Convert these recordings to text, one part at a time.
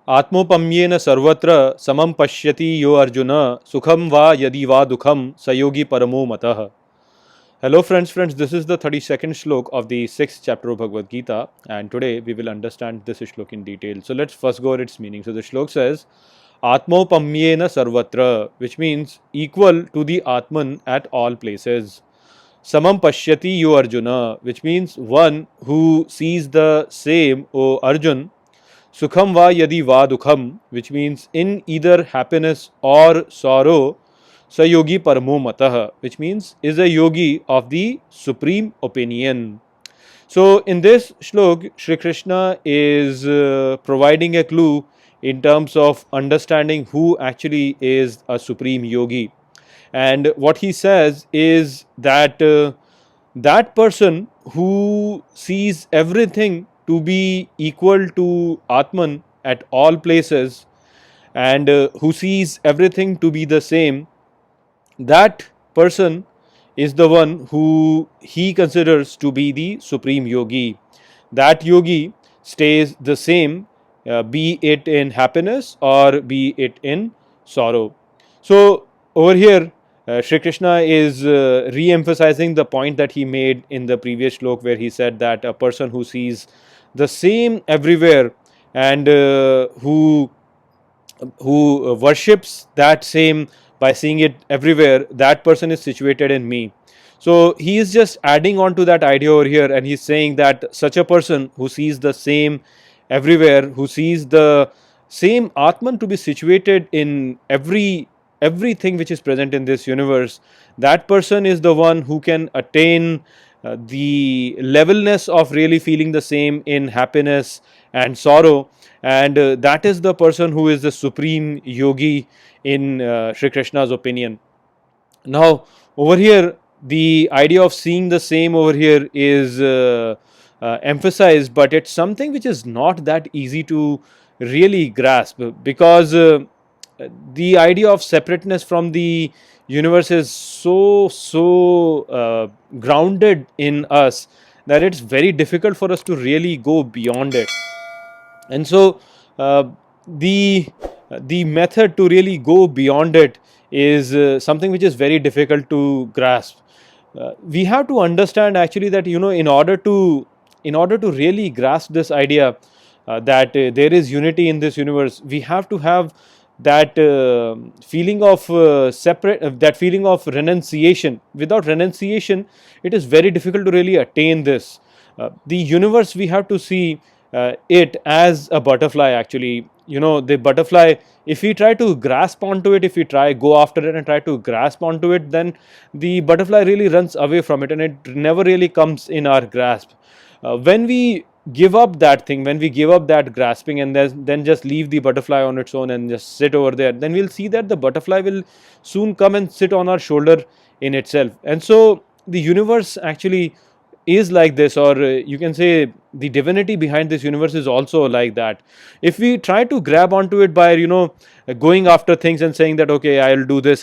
आत्मोपम्येन सर्वत्र समं पश्यति यो अर्जुन सुखम वा यदि वा दुखम सयोगी परमो मतः. Hello friends, this is the 32nd shlok of the 6th chapter of Bhagavad Gita, and today we will understand this shlok in detail. So let's first go over its meaning. So the shlok says Atmopamyena sarvatra, which means equal to the Atman at all places. Samam pashyati yo Arjuna, which means one who sees the same, O Arjun. Sukham va yadi va dukham, which means in either happiness or sorrow, sa yogi paramo matah, which means is a yogi of the supreme opinion. So in this shlok, Shri Krishna is providing a clue in terms of understanding who actually is a supreme yogi. And what he says is that that person who sees everything to be equal to Atman at all places and who sees everything to be the same, that person is the one who he considers to be the supreme yogi. That yogi stays the same, be it in happiness or be it in sorrow. So over here, Shri Krishna is re-emphasizing the point that he made in the previous shlok, where he said that a person who sees the same everywhere and who worships that same by seeing it everywhere, that person is situated in me. So he is just adding on to that idea over here, and he's saying that such a person who sees the same everywhere, who sees the same Atman to be situated in everything which is present in this universe, that person is the one who can attain the levelness of really feeling the same in happiness and sorrow, and that is the person who is the supreme yogi in Shri Krishna's opinion. Now over here, the idea of seeing the same over here is emphasized, but it's something which is not that easy to really grasp, because the idea of separateness from the universe is so grounded in us that it's very difficult for us to really go beyond it. And so the method to really go beyond it is something which is very difficult to grasp. We have to understand actually that, you know, in order to really grasp this idea that there is unity in this universe, we have to have that feeling of that feeling of renunciation. Without renunciation, it is very difficult to really attain this. The universe, we have to see it as a butterfly. Actually, you know, the butterfly, if we try to grasp onto it, if we go after it and try to grasp onto it, then the butterfly really runs away from it and it never really comes in our grasp. When we give up that thing, when we give up that grasping and then just leave the butterfly on its own and just sit over there, then we'll see that the butterfly will soon come and sit on our shoulder in itself. And so the universe actually is like this, or you can say the divinity behind this universe is also like that. If we try to grab onto it by, you know, going after things and saying that okay, I'll do this,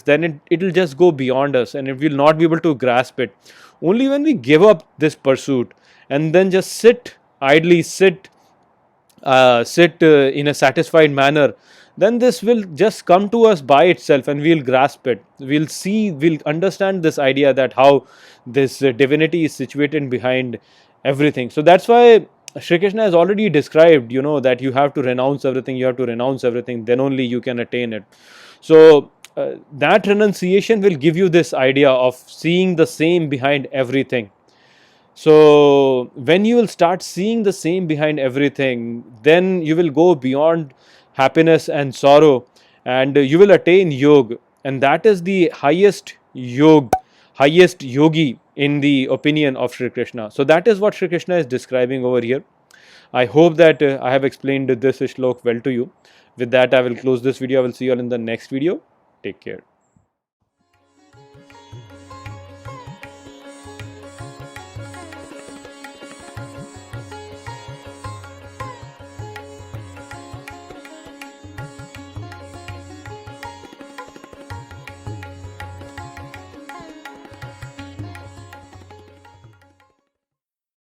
then it'll just go beyond us and it will not be able to grasp it. Only when we give up this pursuit and then just sit idly, sit in a satisfied manner, then this will just come to us by itself and we'll grasp it. We'll understand this idea that how this divinity is situated behind everything. So that's why Shri Krishna has already described, you know, that you have to renounce everything, then only you can attain it. So that renunciation will give you this idea of seeing the same behind everything. So when you will start seeing the same behind everything, then you will go beyond happiness and sorrow, and you will attain yoga, and that is the highest yogi in the opinion of Shri Krishna. So that is what Shri Krishna is describing over here. I hope that I have explained this shlok well to you. With that, I will close this video. I will see you all in the next video. Take care.